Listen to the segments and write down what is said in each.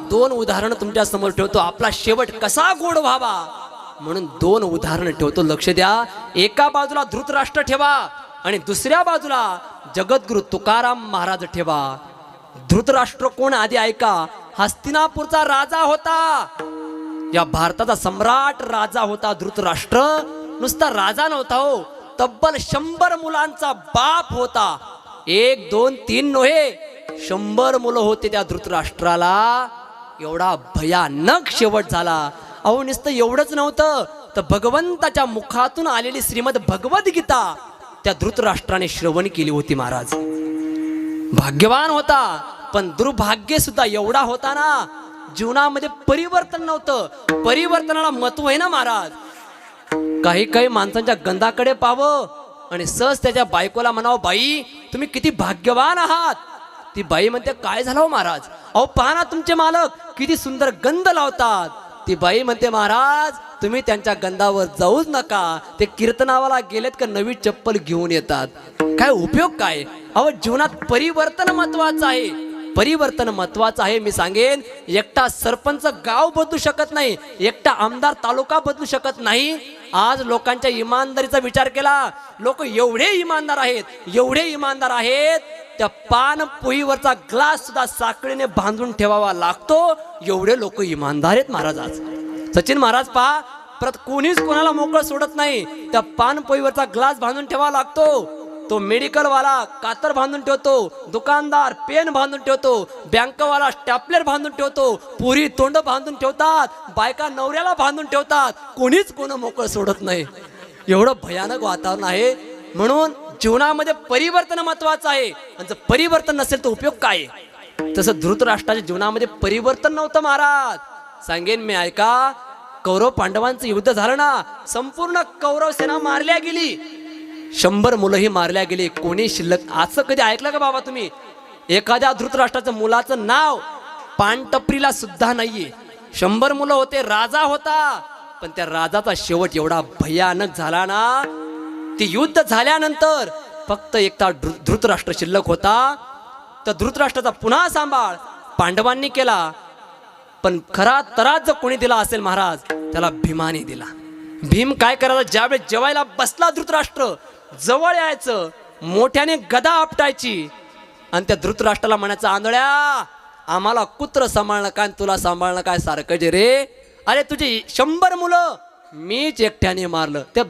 दोन उदाहरण तुमच्या समोर ठेवतो, आपला शेवट कसा गोड व्हावा म्हणून दोन उदाहरण ठेवतो, लक्ष द्या. एका बाजूला धृतराष्ट्र ठेवा आणि दुसऱ्या बाजूला जगद्गुरु तुकाराम महाराज ठेवा. धृतराष्ट्र कोण आधी ऐका. हस्तिनापूरचा राजा होता, या भारताचा सम्राट राजा होता धृतराष्ट्र. नुसता राजा नव्हता हो, तब्बल 100 मुलांचा बाप होता. 1 2 3 नव्हे, 100 मुलं होते त्या धृतराष्ट्राला. एवढा भयानक शेवट झाला. अहो नुसतं एवढंच नव्हतं तर भगवंताच्या मुखातून आलेली श्रीमद भगवद्गीता त्या धृतराष्ट्राने श्रवण केली होती महाराज. भाग्यवान होता, पण दुर्भाग्य सुद्धा एवढा होता ना, जीवनामध्ये परिवर्तन नव्हतं. परिवर्तनाला महत्व आहे ना महाराज. काही काही माणसांच्या गंधाकडे पाहावं आणि सहज त्याच्या बायकोला म्हणावं, बाई तुम्ही किती भाग्यवान आहात. ती बाई म्हणते, काय झालं हो महाराज. अहो पहा ना तुमचे मालक किती सुंदर गंध लावतात. ती बाई म्हणते, महाराज तुम्ही त्यांच्या गंधावर जाऊच नका, ते कीर्तनावाला गेलेत का नवी चप्पल घेऊन येतात. काय उपयोग काय. अहो जीवनात परिवर्तन महत्वाचं आहे. परिवर्तन महत्वाचं आहे. मी सांगेन, एकटा सरपंच गाव बदलू शकत नाही, एकटा आमदार तालुका बदलू शकत नाही. आज लोकांच्या इमानदारीचा विचार केला, लोक एवढे इमानदार आहेत, एवढे इमानदार आहेत, त्या पान पोईवरचा ग्लास सुद्धा साखळीने बांधून ठेवावा लागतो. एवढे लोक इमानदार आहेत महाराज. आज सचिन महाराज पहा, कोणीच कोणाला मोकळं सोडत नाही. त्या पान पोईवरचा ग्लास बांधून ठेवावा लागतो. तो मेडिकलवाला कातर बांधून ठेवतो, दुकानदार पेन बांधून ठेवतो, बँकवाला स्टॅपलर बांधून ठेवतो, पुरी तोंड बांधून ठेवतात, बायका नवऱ्याला बांधून ठेवतात. कोणीच कोण मोकळं सोडत नाही. एवढं भयानक वातावरण आहे. म्हणून जीवनामध्ये परिवर्तन महत्वाचं आहे. आणि जर परिवर्तन नसेल तर उपयोग काय. तसं धृतराष्ट्राच्या जीवनामध्ये परिवर्तन नव्हतं महाराज. सांगेन मी, ऐका. कौरव पांडवांचं युद्ध झालं ना, संपूर्ण कौरव सेना मारल्या गेली, 100 मुलंही मारल्या गेली, कोणी शिल्लक. असं कधी ऐकलं का बाबा तुम्ही. एखाद्या धृतराष्ट्राचं मुलाचं नाव पानटपरीला सुद्धा नाहीये. 100 मुलं होते, राजा होता, पण त्या राजाचा शेवट एवढा भयानक झाला ना. ते युद्ध झाल्यानंतर फक्त एकटा धृतराष्ट्र शिल्लक होता. तर धृतराष्ट्राचा पुन्हा सांभाळ पांडवांनी केला, पण खरा तराज जर कोणी दिला असेल महाराज, त्याला भीमाने दिला. भीम काय करायचा, ज्यावेळेस जेवायला बसला धृतराष्ट्र, जवळ यायचं, मोठ्याने गदा आपटायची आणि त्या धृतराष्ट्राला म्हणायचं, आंधळ्या आम्हाला कुत्र सांभाळणं काय, तुला सांभाळणं काय सारखं जे रे. अरे तुझे 100 मुलं मीच एकट्याने मारलं. त्या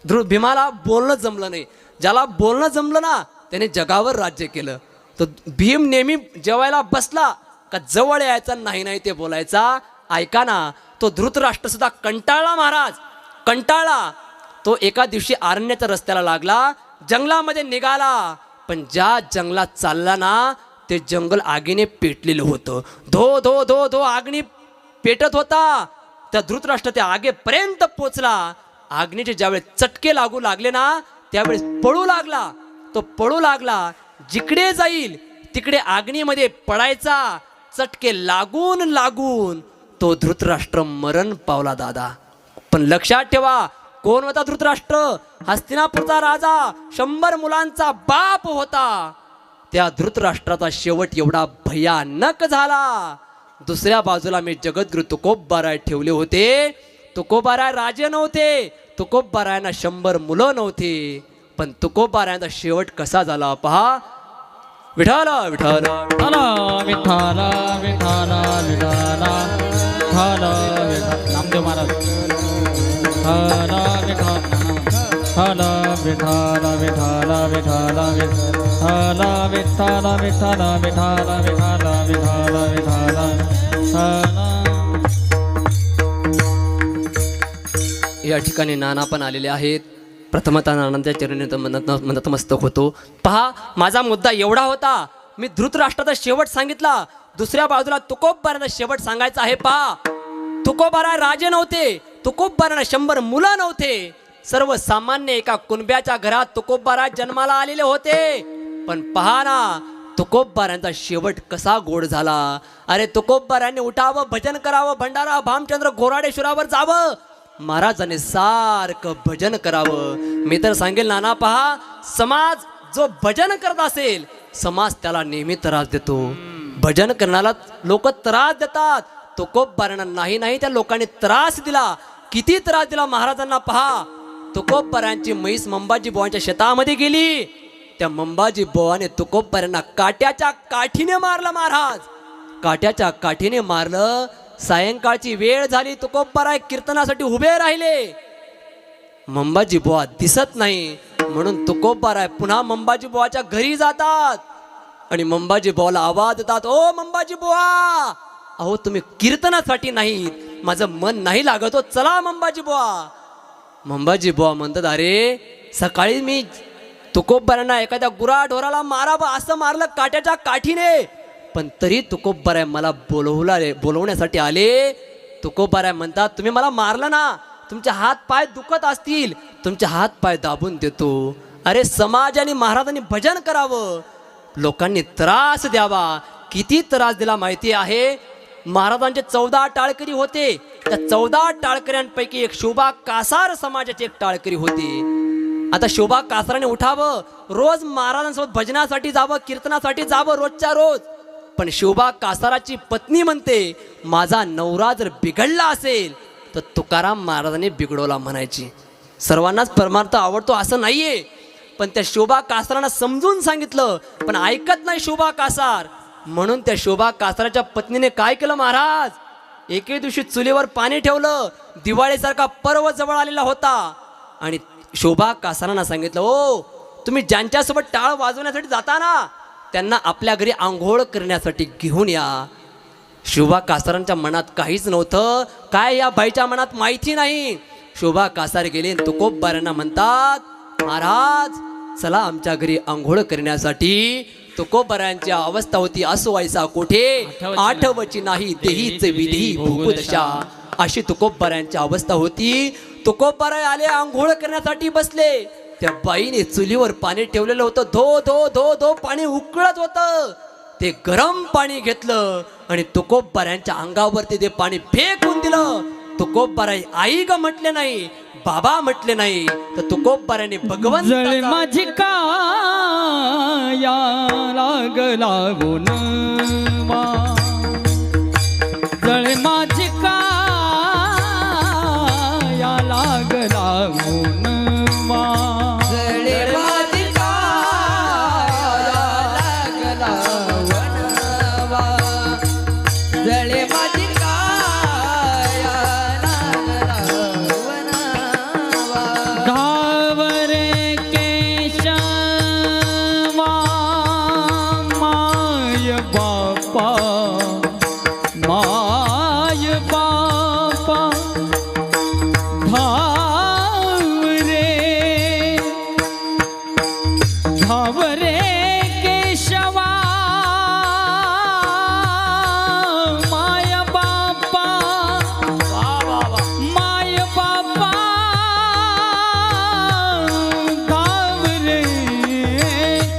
भीमाला बोलणं जमलं नाही. ज्याला बोलणं जमलं ना, त्याने जगावर राज्य केलं. तर भीम नेहमी जेवायला बसला का जवळ यायचा, नाही नाही ते बोलायचा. ऐका ना, तो धृतराष्ट्र सुद्धा कंटाळला महाराज, कंटाळला. तो एका दिवशी अरण्याच्या रस्त्याला लागला, जंगलामध्ये निघाला. पण ज्या जंगलात चालला ना, ते जंगल आगीने पेटलेलं होतं. धो धो धो धो आगनी पेटत होता. त्या धृतराष्ट्र त्या आगेपर्यंत पोचला. आग्नीचे ज्यावेळेस चटके लागू लागले ना, त्यावेळेस पळू लागला. तो पळू लागला, जिकडे जाईल तिकडे आग्नीमध्ये पडायचा. चटके लागून लागून तो धृतराष्ट्र मरण पावला दादा. पण लक्षात ठेवा, कोण होता धृतराष्ट्र. हस्तिनापूरचा राजा, 100 मुलांचा बाप होता. त्या धृतराष्ट्राचा शेवट एवढा भयानक झाला. दुसऱ्या बाजूला मी जगद्गुरु तुकोबाराय ठेवले होते. तुकोबाराय राजे नव्हते, तुकोबारायांना 100 मुलं नव्हती. पण तुकोबारायांचा शेवट कसा झाला पहा. विठाल विठाल विठाल विठाल विठाल विठाल विठाल नामदेव महाराज. विठाल विठाल विठाल विठाल विठाल विठाल विठाल विठाल विठाल विठाल विठाल विठाल. या ठिकाणी नाना पण आलेले आहेत. प्रथमतः नानांच्या चरणी नतमस्तक होतो. पहा, माझा मुद्दा एवढा होता. मी धृतराष्ट्राचा शेवट सांगितला, दुसऱ्या बाजूला तुकोबारायांचा शेवट सांगायचा आहे. पहा, तुकोबाराय राजे नव्हते, तुकोबारायांना 100 मुलं नव्हते. सर्वसामान्य एका कुणब्याच्या घरात तुकोबाराय जन्माला आलेले होते. पण पहा ना, तुकोबारायांचा शेवट कसा गोड झाला. अरे तुकोबारायांनी उठावं, भजन करावं, भंडारा भामचंद्र घोराडेश्वरावर जावं, महाराजांनी सारखं भजन करावं. मी तर सांगेल नाना, पहा, समाज जो भजन करत असेल, समाज त्याला नेहमी त्रास देतो. भजन करण्याला लोक त्रास देतात. तुकोबारायांना नाही त्या लोकांनी त्रास दिला. किती त्रास दिला महाराजांना पहा. तुकोबारायांची म्हैस मंबाजी बुवांच्या शेतामध्ये गेली. त्या मंबाजी बुवाने तुकोबारायांना काट्याच्या काठीने मारलं. महाराज काट्याच्या काठीने मारलं. सायंकाळची वेळ झाली. तुकोबाराय कीर्तनासाठी उभे राहिले. मंबाजी बुवा दिसत नाही म्हणून तुकोबाराय पुन्हा मंबाजी बुवाच्या घरी जातात आणि मंबाजी बुवाला आवाज देतात. ओ मंबाजी बुवा, अहो तुम्ही कीर्तनासाठी नाहीत, माझं मन नाही लागत हो, चला मंबाजी बुवा. मंबाजी बुवा म्हणतात, अरे सकाळी मी तुकोबारायांना एखाद्या गुराढोराला मारा असं मारलं काट्याच्या काठीने, पण तरी तुकोबाराय मला बोलवण्यासाठी आले. तुकोबाराय म्हणतात, तुम्ही मला मारलं ना, तुमचे हात पाय दुखत असतील, तुमचे हात पाय दाबून देतो. अरे समाजाने महाराजांनी भजन करावं, लोकांनी त्रास द्यावा. किती त्रास दिला माहिती आहे. महाराजांचे 14 टाळकरी होते. त्या 14 टाळकऱ्यांपैकी एक शोभा कासार समाजाचे एक टाळकरी होते. आता शोभा कासाराने उठावं, रोज महाराजांसोबत भजनासाठी जावं, कीर्तनासाठी जावं रोजच्या रोज. पण शोभा कासाराची पत्नी म्हणते, माझा नवरा जर बिघडला असेल तर तुकाराम महाराजांनी बिघडवला म्हणायची. सर्वांनाच परमार्थ आवडतो असं नाहीये, पण त्या शोभा कासारांना समजून सांगितलं, पण ऐकत नाही शोभा कासार. म्हणून त्या शोभा कासाराच्या पत्नीने काय केलं महाराज, एके दिवशी चुलीवर पाणी ठेवलं. दिवाळीसारखा पर्व जवळ आलेला होता आणि शोभा कासारांना सांगितलं, ओ तुम्ही ज्यांच्यासोबत टाळ वाजवण्यासाठी जाता ना, त्यांना आपल्या घरी आंघोळ करण्यासाठी घेऊन या. शोभा कासारांच्या मनात काहीच नव्हतं, काय या बाईच्या मनात माहिती नाही. शोभा कासार गेले, तुकोबारायांना म्हणतात, महाराज चला आमच्या घरी आंघोळ करण्यासाठी. तुकोबारायांची अवस्था होती, असो व्हायचा कोठे आठवची नाही देहीच विधी भूगदशा, अशी तुकोबारायांची अवस्था होती. तुकोबाराय आले, आंघोळ करण्यासाठी बसले. त्या बाईने चुलीवर पाणी ठेवलेलं होतं, धो धो धो धो पाणी उकळत होतं. ते गरम पाणी घेतलं आणि तुकोबारायांच्या अंगावरती ते पाणी फेकून दिलं. तुकोबाराय आई ग म्हटले नाही, बाबा म्हटले नाही, तर तुकोबारायांनी भगवंत जळ माझी काया लागला गुणवा, जळ माझी काया लागला गुणवा, जळ माझी काया लागला वनवा, जळ माझी काया लागला वनवा. धावरे केशवा माय बापा, माय बापा धावरे, धावरे केशवा माय बापा, माय बापा धावरे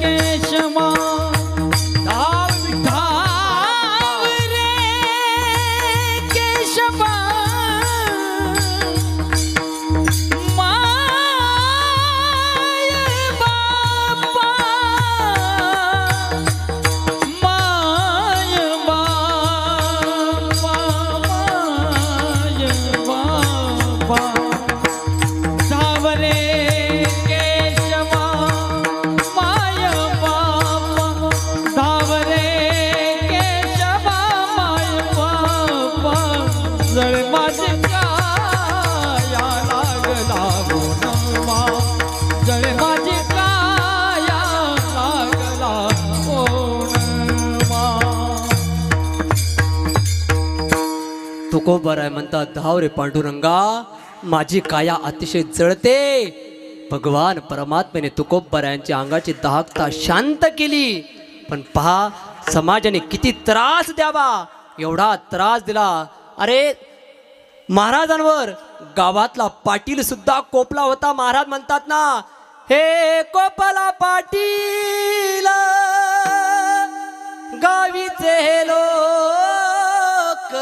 केशवा, धावरे केशवा माय बापा, माय बापा, माय बापा धावरे केशवा माय बापा, धावरे केशवा माय बापा, जळ माझी काया लागला गुणवा, जळ माझी काया लागला गुणवा. तुकोबाराय म्हणतात, धाव रे पांडुरंगा, माझी काया अतिशय जळते. भगवान परमात्म्याने तुकोबारायांच्या अंगाची दाहकता शांत केली. पण पहा समाजाने किती त्रास द्यावा, एवढा त्रास दिला. अरे महाराजांवर गावातला पाटील सुद्धा कोपला होता. महाराज म्हणतात ना, हे कोपला पाटील गावीचे हे लोक,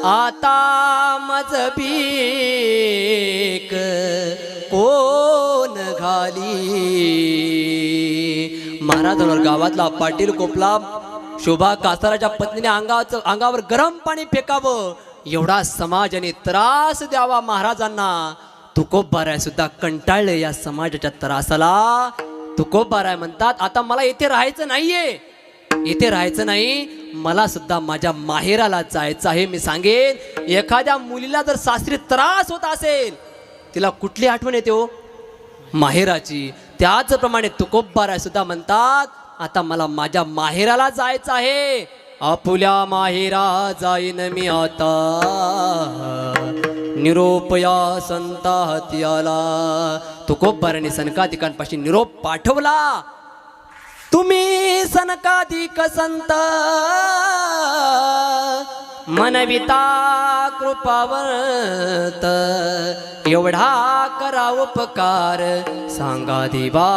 आता मजबीक कोण घाली. महाराज महाराजांवर गावातला पाटील कोपला शोभा कासाराच्या पत्नीने अंगावर गरम पाणी फेकावं एवढा समाजाने त्रास द्यावा महाराजांना. तुकोबाराय सुद्धा कंटाळले या समाजाच्या त्रासाला. तुकोबाराय म्हणतात आता मला इथे राहायचं नाहीये, इथे राहायचं नाही, मला सुद्धा माझ्या माहेराला जायचं आहे. मी सांगेन एखाद्या मुलीला जर सासरी त्रास होत असेल तिला कुठली आठवण येते हो? माहेराची. त्याचप्रमाणे तुकोबाराय सुद्धा म्हणतात आता मला माझ्या माहेराला जायचं आहे. आपुल्या माहेरा जाईन मी आता, निरोपया संता हाती आला. तुकोबाराने सनकादिकांपाशी निरोप पाठवला. तुम्ही सनकादिक संत मनविता कृपावर्त, एवढा करा उपकार सांगा देवा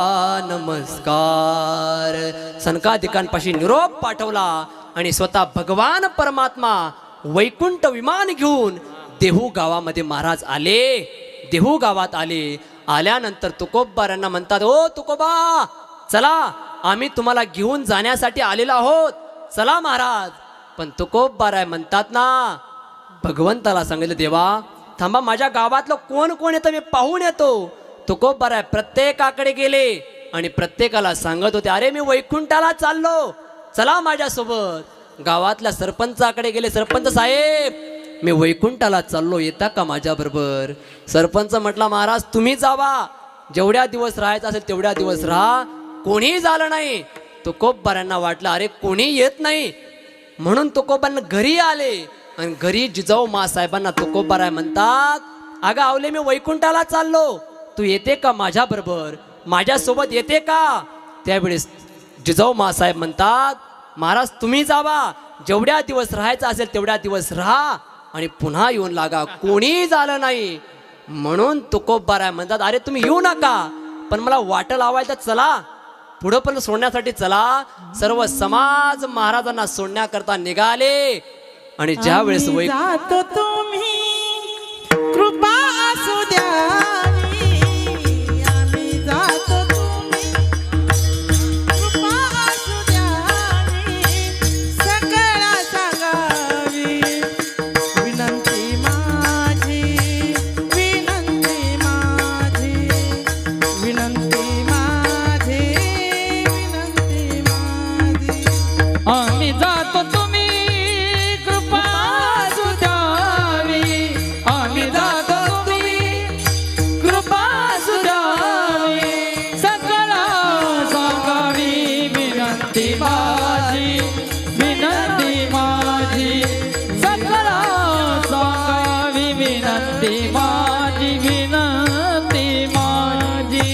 नमस्कार. सनकादिकांपाशी निरोप पाठवला आणि स्वतः भगवान परमात्मा वैकुंठ विमान घेऊन देहू गावामध्ये महाराज आले. देहू गावात आले. आल्यानंतर तुकोबारांना म्हणतात ओ तुकोबा चला आम्ही तुम्हाला घेऊन जाण्यासाठी आलेलो आहोत, चला महाराज. पण तुकोबाराय म्हणतात ना भगवंताला सांगितलं देवा थांबा माझ्या गावातलं कोण कोण येतं मी पाहून येतो. तुकोबाराय प्रत्येकाकडे गेले आणि प्रत्येकाला सांगत होते अरे मी वैकुंठाला चाललो, चला माझ्यासोबत. गावातल्या सरपंचाकडे गेले. सरपंच साहेब मी वैकुंठाला चाललो, येता का माझ्या बरोबर? सरपंच म्हटला महाराज तुम्ही जावा, जेवढ्या दिवस राहायचं असेल तेवढ्या दिवस राहा. कोणीही झालं नाही. तुकोबारांना वाटलं अरे कोणी येत नाही म्हणून तुकोबांना घरी आले. आणि घरी जिजाऊ मासाहेबांना तुकोबाराय म्हणतात अगं आवले मी वैकुंठाला चाललो, तू येते का माझ्या बरोबर, माझ्यासोबत येते का? त्यावेळेस जिजाऊ मासाहेब म्हणतात महाराज तुम्ही जावा, जेवढ्या दिवस राहायचं असेल तेवढ्या दिवस राहा आणि पुन्हा येऊन लागा. कोणीही झालं नाही. म्हणून तुकोबाराय म्हणतात अरे तुम्ही येऊ नका पण मला वाट लावायचं चला, पुढं पण सोडण्यासाठी चला. सर्व समाज महाराजांना सोडण्याकरता निघाले. आणि ज्या वेळेस जातो तुम्ही कृपा असू द्यावी, आम्ही जातो तुम्ही कृपा असू द्यावी, सगळा सांगावी विनंती माझी, विनंती माझी, विनंती माझी, विनंती माझी. आम्ही जातो तुम्ही कृपा असू द्यावी, आम्ही जातो तुम्ही कृपा असू द्यावी, सगळा सांगावी विनंती माझी, विनंती माझी, सगळा सांगावी विनंती माझी, विनंती माझी.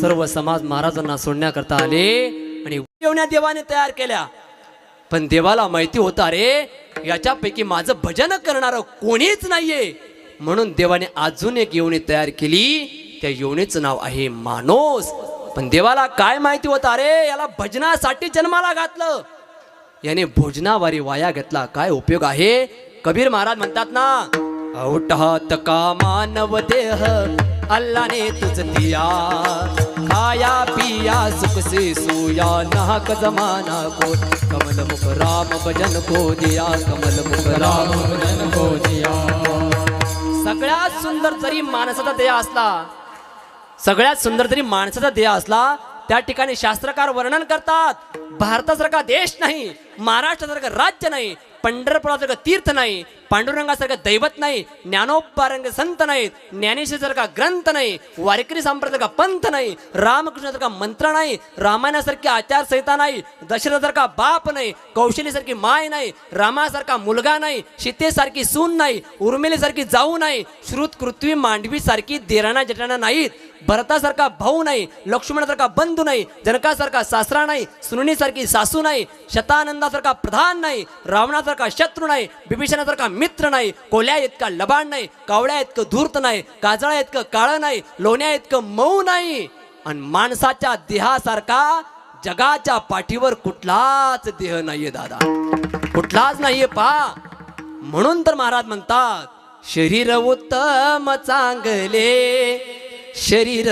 सर्व समाज महाराजांना सोडण्याकरता आले आणि येवण्या देवाने तयार केल्या. पण देवाला माहिती होता रे याच्यापैकी माझं भजन करणारं कोणीच नाहीये. म्हणून देवाने अजून एक येवणी तयार केली. त्या येवणीचं नाव आहे मानोस. पण देवाला काय माहिती होता रे याला भजनासाठी जन्माला घातलं, याने भोजनावारी वाया घेतला काय उपयोग आहे? कबीर महाराज म्हणतात ना औटात का मानव देह अल्लाने तुझ दिया, खाया पिया सुख से सोया नाहक जमाना को, कमल मुख राम भजन को दिया, कमल मुख राम भजन को दिया. सगळ्यात सुंदर जरी माणसाचा देह असला, सगळ्यात सुंदर जरी माणसाचा देह असला त्या ठिकाणी शास्त्रकार वर्णन करतात भारतासारखा देश नाही, महाराष्ट्रासारखं राज्य नाही, पंढरपुरासारखं तीर्थ नाही, पांडुरंगासारखं दैवत नाही, ज्ञानोबासारखे संत नाहीत, ज्ञानेश्वरीसारखा ग्रंथ नाही, वारकरी संप्रदायासारखा पंथ नाही, रामकृष्णासारखा मंत्र नाही, रामायणासारखी आचारसंहिता नाही, दशरथासारखा बाप नाही, कौशलीसारखी माय नाही, रामासारखा मुलगा नाही, सीतेसारखी सून नाही, उर्मिलेसारखी जाऊ नाही, श्रुत कृत्वी मांडवीसारखी देराणा जटाणा नाहीत, भरतासारखा भाऊ नाही, लक्ष्मणासारखा बंधू नाही, जनकासारखा सासरा नाही, सुननीसारखी सासू नाही, शतानंदासारखा प्रधान नाही, रावणासारखा शत्रू नाही, बिभीषणासारखा मित्र नाही, कोल्या इतका लबाड नाही, कावळ्या इतकं धूर्त नाही, काजळा इतकं काळं नाही, लोण्या इतकं मऊ नाही. आणि माणसाच्या देहासारखा जगाच्या पाठीवर कुठलाच देह नाहीये दादा, कुठलाच नाहीये पा. म्हणून तर महाराज म्हणतात शरीर उत्तम चांगले, शरीर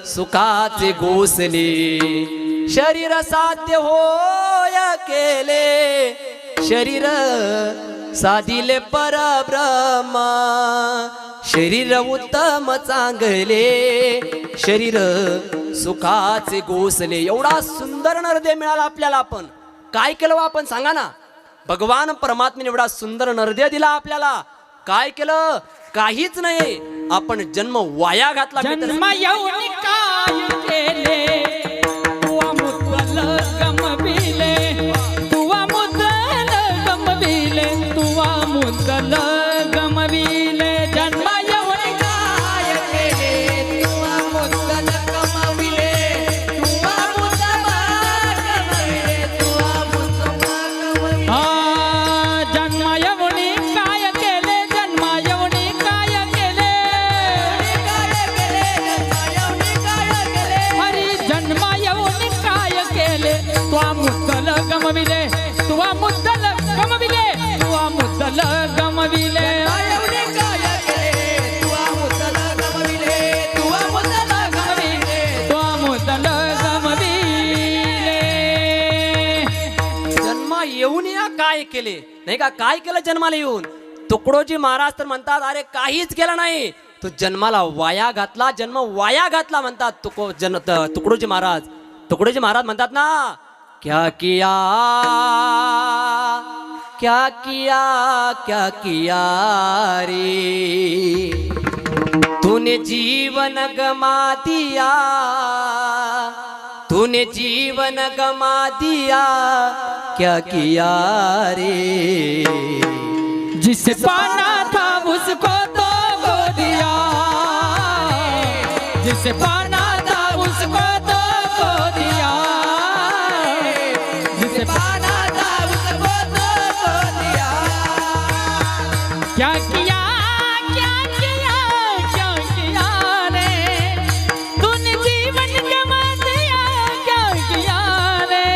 सुखाचे घोसले, शरीर साध्य होय केले, शरीर साधिले परब्रह्म, शरीर उत्तम चांगले, शरीर सुखाचे घोसले. एवढा सुंदर नरदेह मिळाला आपल्याला. आपण काय केलं हो आपण सांगा ना. भगवान परमात्म्याने एवढा सुंदर नरदेह दिला आपल्याला. काय केलं? काहीच नाही. आपण जन्म वाया घातला. जन्म येऊन काय केले, तुवा मुद्दल गमविले, तुवा मुद्दल गमविले, तुवा मुद्दल गमविले. जन्म येऊन काय केले, तुवा मुद्दल गमविले, तुवा मुद्दल गमविले, तुवा मुद्दल गमविले. जन्म येऊन काय केले, जन्म येऊन काय केले, हरी जन्म येऊन काय केले, तुवा मुद्दल गमविले, तुवा मुद्दल गमविले, तुवा मुद्दल गमविले. तुवा मुद्दल गमविले. जन्मा येऊन या काय केले नाही का. काय केलं जन्माला येऊन. तुकडोजी महाराज तर म्हणतात अरे काहीच केलं नाही, तू जन्माला वाया घातला, जन्म वाया घातला म्हणतात तुकडोजी महाराज. तुकडोजी महाराज म्हणतात ना, क्या किया क्या किया क्या किया रे, तूने जीवन गमा दिया, तूने जीवन गमा दिया, क्या किया रे. जिसे पाना था उसको तो खो दिया, जिसे पाना था उसको तो खो दिया, जिसे पाना था उसको तो खो दिया. क्या किया क्या किया क्या किया रे, तूने जीवन गमा दिया, क्या किया रे.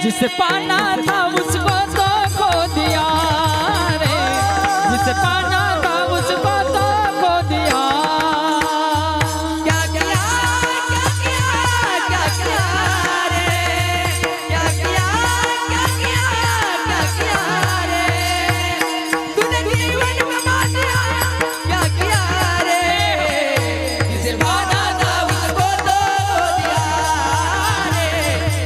जिसे पाना था उसको तो खो दिया रे, जिसे पाना था उसको तो खो दिया. क्या किया क्या किया रे, क्या किया क्या किया रे, तूने जीवन गमा दिया, क्या किया रे. जिसे पाना था उसको तो खो दिया रे,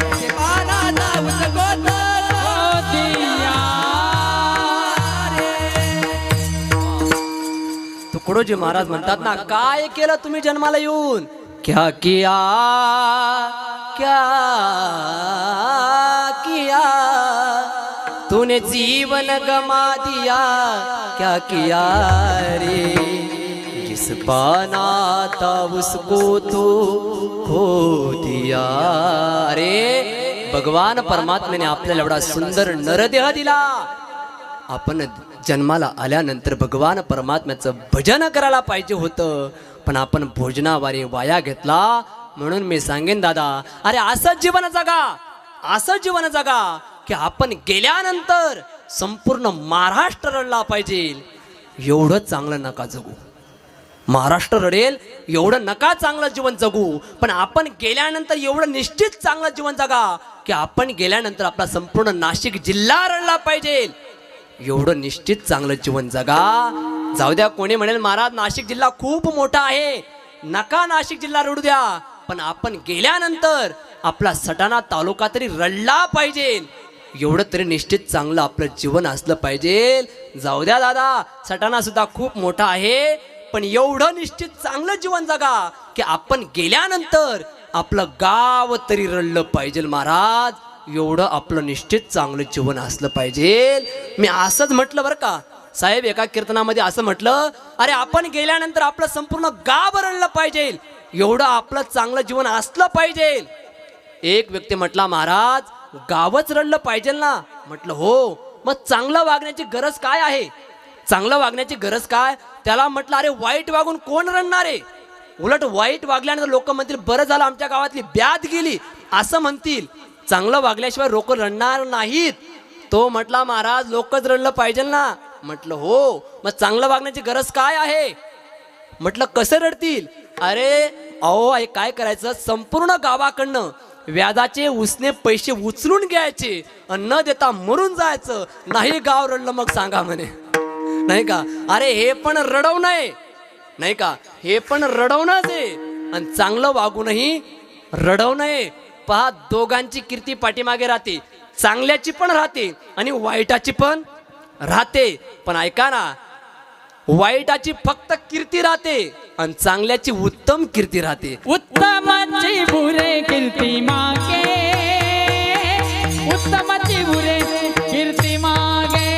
जिसे पाना था उसको तो खो दिया रे. तुकडोजी महाराज म्हणतात ना, काय केलं तुम्ही जन्माला येऊन. क्या किया क्या किया, तूने जीवन गमा दिया, क्या किया रे. जिस पाना था उसको तो खो दिया रे. भगवान परमात्म्याने आपल्याला एवढा सुंदर नरदेह दिला. आपण जन्माला आल्यानंतर भगवान परमात्म्याचं भजन करायला पाहिजे होतं, पण आपण भोजनावारे वाया घेतला. म्हणून मी सांगेन दादा, अरे असं जीवन जगा, असं जीवन जगा की आपण गेल्यानंतर संपूर्ण महाराष्ट्र रडला पाहिजे. एवढं चांगलं नका जगू. महाराष्ट्र रडेल एवढं नका चांगलं जीवन जगू, पण आपण गेल्यानंतर एवढं निश्चित चांगलं जीवन जगा की आपण गेल्यानंतर आपला संपूर्ण नाशिक जिल्हा रडला पाहिजे. एवढं निश्चित चांगलं जीवन जगा. जाऊ द्या, कोणी म्हणेल महाराज नाशिक जिल्हा खूप मोठा आहे, नका नाशिक जिल्हा रडू द्या, पण आपण गेल्यानंतर आपला सटाणा तालुका तरी रडला पाहिजे. एवढं तरी निश्चित चांगलं आपलं जीवन असलं पाहिजे. जाऊ द्या दादा, सटाणा सुद्धा खूप मोठा आहे, पण एवढं निश्चित चांगलं जीवन जगा की आपण गेल्यानंतर आपलं गाव तरी रडलं पाहिजे. महाराज, एवढं आपलं निश्चित चांगलं जीवन असलं पाहिजे. मी असंच म्हटलं बरं का साहेब, एका कीर्तनामध्ये असं म्हटलं, अरे आपण गेल्यानंतर आपलं संपूर्ण गाव रडलं पाहिजे, एवढं आपलं चांगलं जीवन असलं पाहिजे. एक व्यक्ती म्हटला, महाराज गावच रडलं पाहिजे ना. म्हटलं हो, मग चांगलं वागण्याची गरज काय आहे. चांगलं वागण्याची गरज काय. त्याला म्हटलं, अरे वाईट वागून कोण रडणार आहे. उलट वाईट वागल्यानंतर लोक म्हणतील बरं झालं आमच्या गावातली ब्याद गेली असं म्हणतील. चांगलं वागल्याशिवाय लोक रडणार नाहीत. तो म्हटला, महाराज लोकच रडलं पाहिजे ना. म्हटलं हो, मग चांगलं वागण्याची गरज काय आहे. म्हटलं कसं रडतील? अरे अहो आई काय करायचं, संपूर्ण गावाकडनं व्याजाचे उसने पैसे उचलून घ्यायचे आणि न देता मरून जायचं. नाही गाव रडलं मग सांगा म्हणे, नाही का? अरे हे पण रडवणं आहे, नाही का? हे पण रडवणंच आहे आणि चांगलं वागूनही रडवणं आहे. पहा, दोघांची कीर्ती पाठीमागे राहते, चांगल्याची पण राहते आणि वाईटाची पण राहते. पण ऐका ना, वाईटाची फक्त कीर्ती राहते आणि चांगल्याची उत्तम कीर्ती राहते. उत्तमाची बुरे कीर्ती मागे, उत्तमाची बुरे कीर्ती मागे,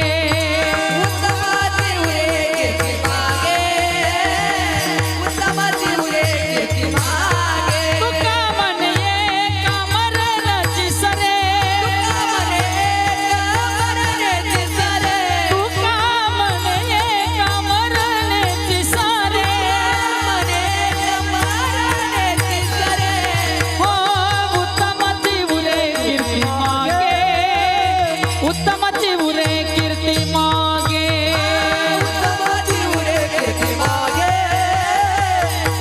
उत्तमाची उरे कीर्ती मागे, उत्तमाची उरे कीर्ती मागे. तुका म्हणे का मरणाची सरे, तुका म्हणे का मरणाची सरे, तुका म्हणे का मरणाची सरे, म्हणे का मरणाची सरे. हो उत्तमाची बुरे कीर्ती मागे, उत्तमाची बुरे कीर्ती मागे. उत्तमाची उरे कीर्ती मागे,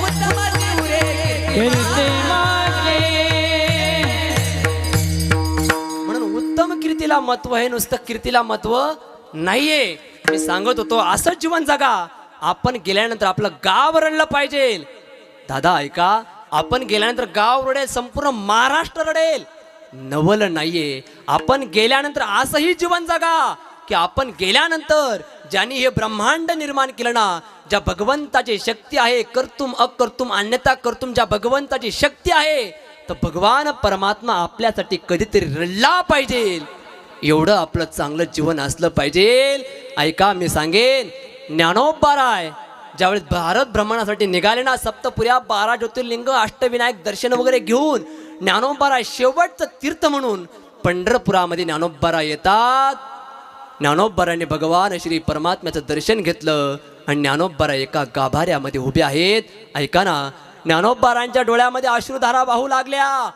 उत्तमाची उरे कीर्ती कीर्ती मागे. म्हणून उत्तम कीर्तीला महत्व आहे, नुसतं कीर्तीला महत्व नाहीये. मी सांगत होतो असं जीवन जगा. आपण गेल्यानंतर आपलं गाव रडलं पाहिजे. दादा ऐका, आपण गेल्यानंतर गाव रडेल, संपूर्ण महाराष्ट्र रडेल. नवल नाहीये. आपण गेल्यानंतर असंही जीवन जगा की आपण गेल्यानंतर ज्यांनी हे ब्रह्मांड निर्माण केलं ना, ज्या भगवंताची शक्ती आहे, कर्तुम अकर्तुम अन्यथा कर्तुम, ज्या भगवंताची शक्ती आहे, तर भगवान परमात्मा आपल्यासाठी कधीतरी रडला पाहिजे. एवढं आपलं चांगलं जीवन असलं पाहिजे. ऐका, मी सांगेन, ज्ञानोबाराय ज्यावेळेस भारत भ्रमणासाठी निघाले ना, सप्तपुऱ्या 12 ज्योतिर्लिंग अष्टविनायक दर्शन वगैरे घेऊन, ज्ञानोबाराय शेवटचं तीर्थ म्हणून पंढरपुरामध्ये ज्ञानोबाराय येतात. ज्ञानोबाराने भगवान श्री परमात्म्याचं दर्शन घेतलं आणि ज्ञानोबाराय एका गाभाऱ्यामध्ये उभे आहेत. ऐका ना, ज्ञानोबारांच्या डोळ्यामध्ये अश्रुधारा वाहू लागल्या.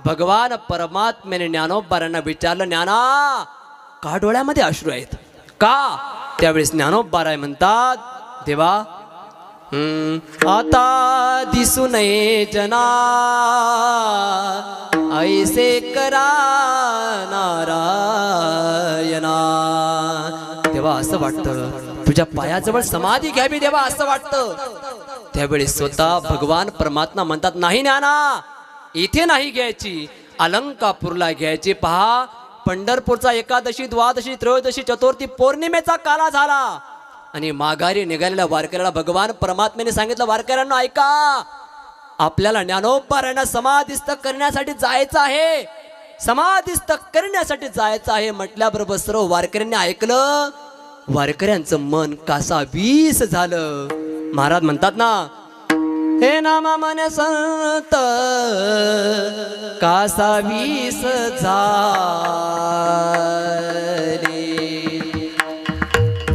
भगवान परमात्म्याने ज्ञानोबारांना विचारलं, ज्ञाना का डोळ्यामध्ये अश्रू आहेत का? त्यावेळेस ज्ञानोबाराय म्हणतात, देवा आता दिसू नये जना, ऐसे करा नारायणा. देवा असं वाटतं तुझ्या पायाजवळ समाधी घ्यावी देवा, असं वाटतं. त्यावेळेस स्वतः भगवान परमात्मा म्हणतात, नाही ज्ञाना, इथे नाही घ्यायची, अलंकापूरला घ्यायची. पहा, पंढरपूरचा एकादशी, द्वादशी, त्रयोदशी, चतुर्थी, पौर्णिमेचा काला झाला आणि माघारी निघालेल्या वारकऱ्याला भगवान परमात्म्याने सांगितलं, वारकऱ्यांना ऐका, आपल्याला ज्ञानोबारायांना समाधिस्थ करण्यासाठी जायचं आहे, समाधिस्थ करण्यासाठी जायचं आहे. म्हटल्याबरोबर सर्व वारकऱ्यांनी ऐकलं. वारकऱ्यांचं मन कासावीस झालं. महाराज म्हणतात ना, हे नामा मन संत कासावीस झाले,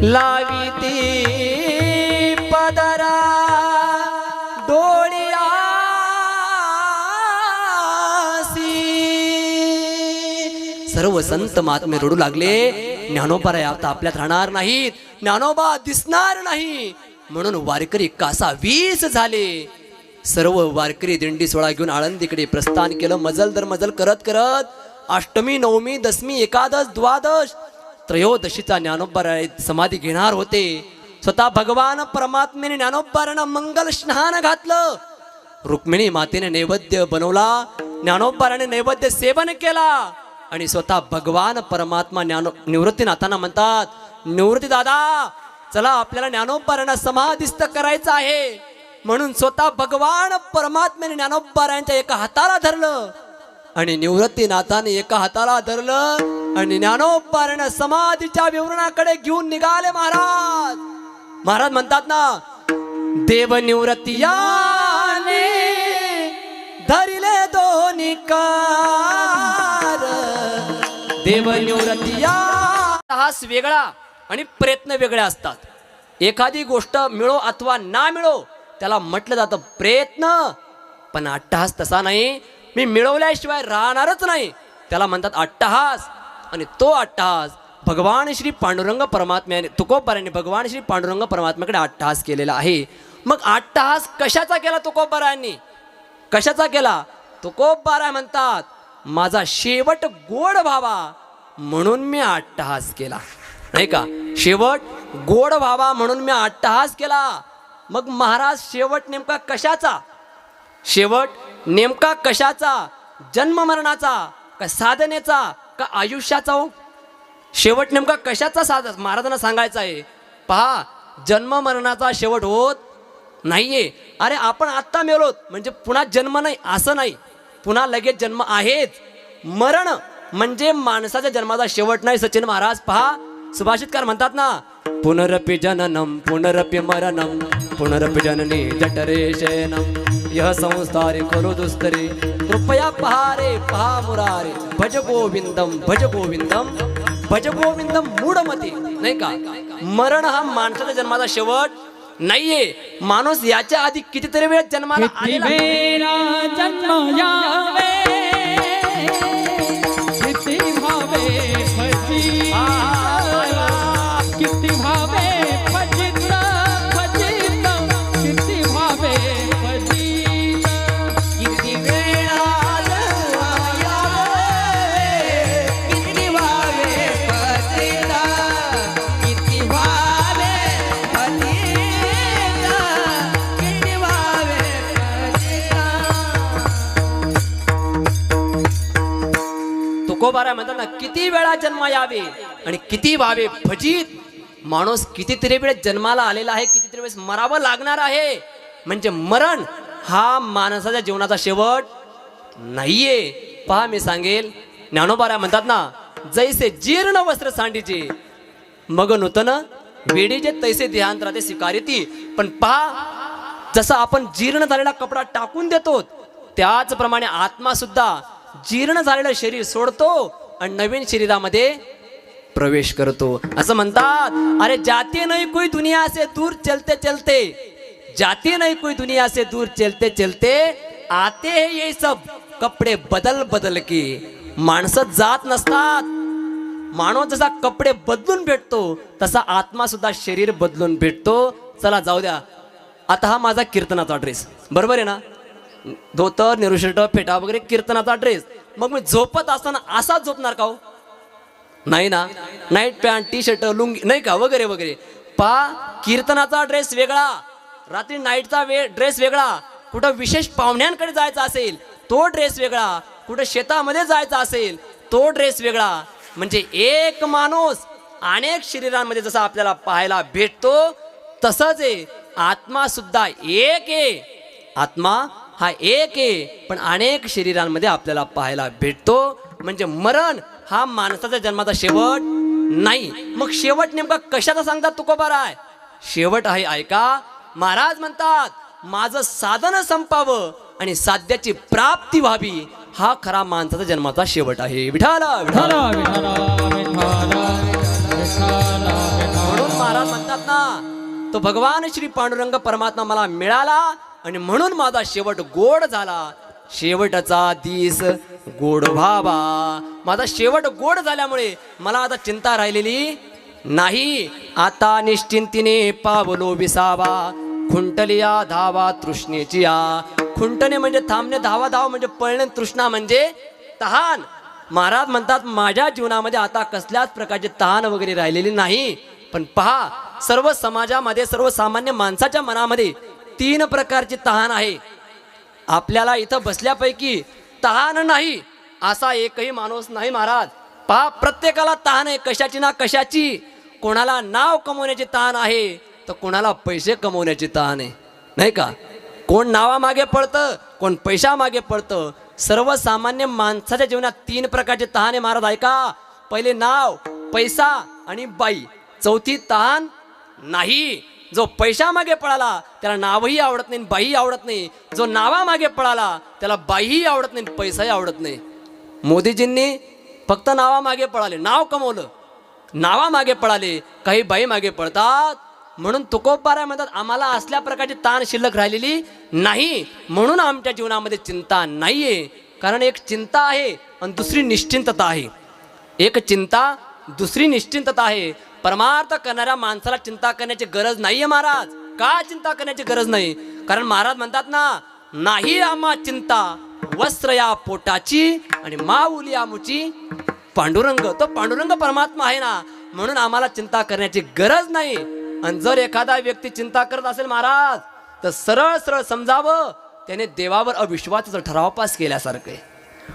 लावी ती पदरा डोळ्यासी. सर्व संत महात्मे रडू लागले. ज्ञानोबा आता आपल्यात राहणार नाहीत, ज्ञानोबा दिसणार नाही, म्हणून वारकरी कासावीस झाले. सर्व वारकरी दिंडी सोहळा घेऊन आळंदीकडे प्रस्थान केलं. मजल दर मजल करत करत अष्टमी, नवमी, दशमी, एकादश, द्वादश, त्रयोदशीचा ज्ञानोबाराय समाधी घेणार होते. स्वतः भगवान परमात्म्याने ज्ञानोबारांना मंगल स्नान घातलं. रुक्मिणी मातेने नैवेद्य बनवला, ज्ञानोबाराने नैवेद्य सेवन केला आणि स्वतः भगवान परमात्मा निवृत्तीनाथांना म्हणतात, निवृत्ती दादा चला, आपल्याला ज्ञानोबारांना समाधिस्थ करायचं आहे. म्हणून स्वतः भगवान परमात्म्याने ज्ञानोबारायांच्या एका हाताला धरलं आणि निवृत्तीनाथाने एका हाताला धरलं आणि ज्ञानोबारांना समाधीच्या विवरणाकडे घेऊन निघाले. महाराज म्हणतात ना, देव निवृत्तीयाने धरिले दोन्ही कार, देव निवृत्तीया. हास वेगळा आणि प्रयत्न वेगळे असतात. एखादी गोष्ट मिळो अथवा ना मिळो त्याला म्हटलं जातं प्रयत्न, पण अट्टहास तसा नाही. मी मिळवल्याशिवाय राहणारच नाही, त्याला म्हणतात अट्टहास. आणि तो अट्टहास भगवान श्री पांडुरंग परमात्म्याने, तुकोबारांनी भगवान श्री पांडुरंग परमात्म्याकडे अट्टहास केलेला आहे. मग अट्टहास कशाचा केला तुकोबारायांनी? कशाचा केला? तुकोबाराय म्हणतात माझा शेवट गोड व्हावा म्हणून मी अट्टहास केला, नाही का? शेवट गोड व्हावा म्हणून मी अट्टहास केला. मग महाराज शेवट नेमका कशाचा? शेवट नेमका कशाचा? जन्म मरणाचा का साधनेचा का आयुष्याचा? हो, शेवट नेमका कशाचा महाराजांना सांगायचा आहे. पहा, जन्म मरणाचा शेवट होत नाहीये. अरे आपण आत्ता मेलोत म्हणजे पुन्हा जन्म नाही असं नाही, पुन्हा लगेच जन्म आहेच. मरण म्हणजे माणसाच्या जन्माचा शेवट नाही. सचिन महाराज पहा, सुभाषितकार म्हणतात ना, पुनरपि जननम पुनरपि मरणम पुनरपि जननी जठरे शयनम यह संस्तारे खलो दुस्तरे कृपया पहारे पहा मुरारे भज गोविंदम भज गोविंदम भज गोविंदम मूढमती, नाही का? मरण हा माणसाच्या जन्माचा शेवट नाहीये. माणूस याच्या आधी कितीतरी वेळ जन्माला आलेला. वेळा जन्म यावे किती भावे भजी, किती भावे भजित भजित, किती भावे भजित. किती वेळा जन्म यावे, किती व्हावे पतिता, किती व्हावे पतिता, किती व्हावे पतिता. तुकोबाराय म्हणतात ना, किती वेळा जन्म यावे आणि किती व्हावे फजित. माणूस कितीतरी वेळेस जन्माला आलेला आहे, कितीतरी वेळेस मरावं लागणार आहे. म्हणजे मरण हा माणसाच्या जीवनाचा शेवट नाहीये. पहा, मी सांगेल, ज्ञानोबाराय म्हणतात ना, जैसे जीर्ण वस्त्र सांडीचे मग नूतन वेडीचे तैसे देहांतराते स्वीकारिती. पण पहा, जसं आपण जीर्ण झालेला कपडा टाकून देतो त्याचप्रमाणे आत्मा सुद्धा जीर्ण झालेलं शरीर सोडतो आणि नवीन शरीरामध्ये प्रवेश करतो. असं म्हणतात, अरे जाते नहीं कोई दुनिया से दूर चलते चलते, जाते नहीं कोई दुनिया से दूर चलते चलते आते हैं ये सब कपडे बदल बदल के. माणसं जात नसतात. माणूस जसा कपडे बदलून भेटतो तसा आत्मा सुद्धा शरीर बदलून भेटतो. चला जाऊ द्या, आता हा माझा कीर्तनाचा ड्रेस, बरोबर आहे ना? धोतर नेहरू शर्ट फेटा वगैरे कीर्तनाचा ड्रेस. मग मी झोपत असताना असाच झोपणार का? हो, नाही ना. Night pant T shirt lungi, नाही का, वगैरे वगैरे. कीर्तनाचा ड्रेस वेगळा, रात्री नाईटचा ड्रेस वेगळा. कुठं विशेष पाहुण्यांकडे जायचं असेल तो ड्रेस वेगळा, कुठं शेतामध्ये जायचं असेल तो ड्रेस वेगळा. म्हणजे एक माणूस अनेक शरीरांमध्ये जसा आपल्याला पाहायला भेटतो तसंच आहे आत्मा सुद्धा एक आहे. आत्मा हा एक आहे पण अनेक शरीरांमध्ये आपल्याला पाहायला भेटतो. म्हणजे मरण हा माणसाच्या जन्माचा शेवट नाही. मग शेवट नेमका कशाचा सांगतात तुकोबाराय? शेवट आहे ऐका. महाराज म्हणतात, माझं साधन संपावं आणि साध्याची प्राप्ती व्हावी हा खरा माणसाचा जन्माचा शेवट आहे. विठाल विठाल. म्हणून महाराज म्हणतात ना, तो भगवान श्री पांडुरंग परमात्मा मला मिळाला आणि म्हणून माझा शेवट गोड झाला. शेवटचा दिस गोड व्हावा. माझा शेवट गोड झाल्यामुळे मला आता चिंता राहिलेली नाही. आता निश्चिंतीने पावलो विसावा, खुंटलिया धावा तृष्णेची या. खुंटणे म्हणजे थांबणे, धावा धाव म्हणजे पळणे, तृष्णा म्हणजे तहान. महाराज म्हणतात माझ्या जीवनामध्ये आता कसल्याच प्रकारची तहान वगैरे राहिलेली नाही. पण पहा, सर्व समाजामध्ये सर्वसामान्य माणसाच्या मनामध्ये 3 प्रकारची तहान आहे. आपल्याला इथं बसल्यापैकी तहान नाही असा एकही माणूस नाही महाराज. पहा, प्रत्येकाला तहान आहे, कशाची ना कशाची. कोणाला नाव कमवण्याची तहान आहे तर कोणाला पैसे कमवण्याची तहान आहे, नाही का? कोण नावामागे पळतं, कोण पैशामागे पळतं. सर्वसामान्य माणसाच्या जीवनात 3 प्रकारचे तहान आहे महाराज ऐका. पहिले नाव, पैसा आणि बाई. चौथी तहान नाही. जो पैशामागे पळाला त्याला नावही आवडत नाही, बाईही आवडत नाही. जो नावामागे पळाला त्याला बाईही आवडत नाही, पैसाही आवडत नाही. मोदीजींनी फक्त नावामागे पळाले, नाव कमवलं, नावामागे पळाले, काही बाई मागे पळतात. म्हणून तुकोबाराय म्हणतात आम्हाला असल्या प्रकारची ताण शिल्लक राहिलेली नाही. म्हणून आमच्या जीवनामध्ये चिंता नाहीये. कारण एक चिंता आहे आणि दुसरी निश्चिंतता आहे. एक चिंता, दुसरी निश्चिंतता आहे. परमार्थ करणाऱ्या माणसाला चिंता करण्याची गरज नाहीये महाराज. का चिंता करण्याची गरज नाही. कारण महाराज म्हणतात ना, नाही आम्हा चिंता वस्त्र या पोटाची आणि माऊली आमुची पांडुरंग. तो पांडुरंग परमात्मा आहे ना, म्हणून आम्हाला चिंता करण्याची गरज नाही. आणि जर एखादा व्यक्ती चिंता करत असेल महाराज, तर सरळ सरळ समजावं, त्याने देवावर अविश्वासाचा ठराव पास केल्यासारखं आहे.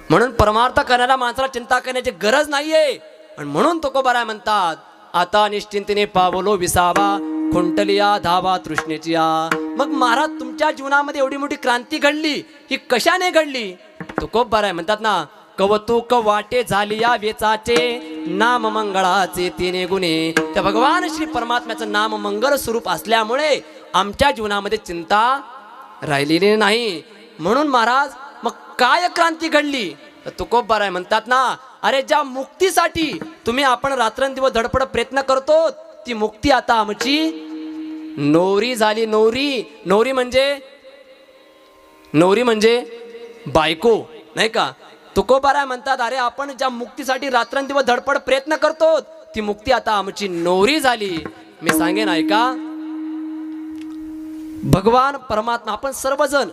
म्हणून परमार्थ करणाऱ्या माणसाला चिंता करण्याची गरज नाहीये. आणि म्हणून तुकोबाराय म्हणतात, आता निश्चिंतीने पावलो विसावा, खुंटलिया धावा तृष्णेची या. मग महाराज तुमच्या जीवनामध्ये एवढी मोठी क्रांती घडली, ही कशाने घडली? तुकोबाराय म्हणतात ना, कवतुक वाटे झाली या वेचाचे, नाम मंगळाचे तिने गुणे. त्या भगवान श्री परमात्म्याचं नाम मंगल स्वरूप असल्यामुळे आमच्या जीवनामध्ये चिंता राहिलेली नाही. म्हणून महाराज मग काय क्रांती घडली? तर तुकोबाराय म्हणतात ना, अरे ज्या मुक्तीसाठी तुम्ही आपण रात्रंदिवस धडपड प्रयत्न करतो, ती मुक्ती आता आमची नवरी झाली. नवरी म्हणजे बायको, नाही का? तुकोबाराय म्हणतात, अरे आपण ज्या मुक्तीसाठी रात्रंदिवस धडपड प्रयत्न करतो, ती मुक्ती आता आमची नवरी झाली. मी सांगेन ऐका, भगवान परमात्मा, आपण सर्वजण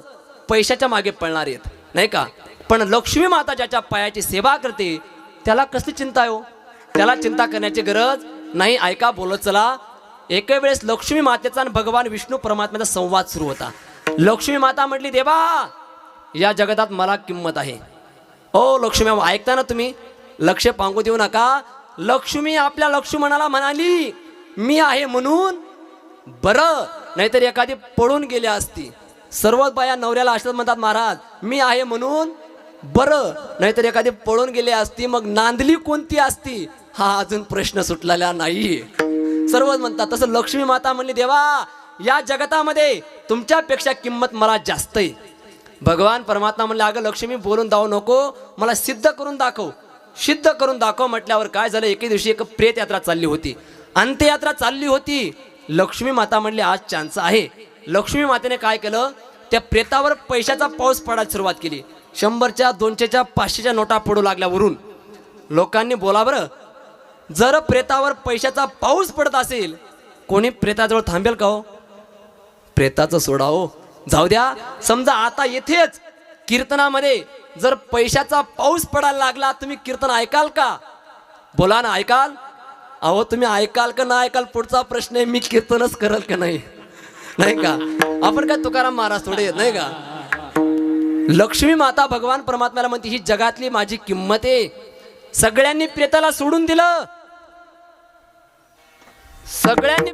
पैशाच्या मागे पळणार आहेत, नाही का? पण लक्ष्मी माता ज्याच्या पायाची सेवा करते, त्याला कसली चिंता आहे हो? त्याला चिंता करण्याची गरज नाही. ऐका, बोलत चला. एके वेळेस लक्ष्मी मातेचा आणि भगवान विष्णू परमात्म्याचा संवाद सुरू होता. लक्ष्मी माता म्हटली, देवा या जगतात मला किंमत आहे. ओ लक्ष्मी, ऐकता ना तुम्ही, लक्ष पांगू देऊ नका. लक्ष्मी आपल्या लक्ष्मणाला म्हणाली, मी आहे म्हणून बरं, नाहीतर एखादी पळून गेली असती. सर्व बाया नवऱ्याला अशाच म्हणतात, महाराज मी आहे म्हणून बरं, नाहीतर एखादी पळून गेली असती. मग नांदली कोणती असती, हा अजून प्रश्न सुटलेला नाही. सर्वच म्हणतात तसं. लक्ष्मी माता म्हणली, देवा या जगतामध्ये तुमच्यापेक्षा किंमत मला जास्त आहे. भगवान परमात्मा म्हणले, अगं लक्ष्मी बोलून जाऊ नको, मला सिद्ध करून दाखव. सिद्ध करून दाखव म्हटल्यावर काय झालं, एके दिवशी एक प्रेत यात्रा चालली होती, अंत्ययात्रा चालली होती. लक्ष्मी माता म्हणली, आज चान्स आहे. लक्ष्मी मातेने काय केलं, त्या प्रेतावर पैशाचा पाऊस पडायला सुरुवात केली. 100च्या 200च्या 500च्या नोटा पडू लागल्या वरून. लोकांनी बोला बरं, जर प्रेतावर पैशाचा पाऊस पडत असेल, कोणी प्रेताजवळ थांबेल का हो? प्रेताचं सोडा हो, जाऊ द्या. समजा आता येथेच कीर्तनामध्ये जर पैशाचा पाऊस पडायला लागला, तुम्ही कीर्तन ऐकाल का? बोला ना, ऐकाल? अहो तुम्ही ऐकाल का ना ऐकाल पुढचा प्रश्न आहे. मी कीर्तनच करल का नाही, नाही का? आपण काय तुकाराम महाराज थोडे येत नाही का? लक्ष्मी माता भगवान परमात्म्याला म्हणते, ही जगातली माझी किंमत आहे. सगळ्यांनी प्रेताला सोडून दिलं, सगळ्यांनी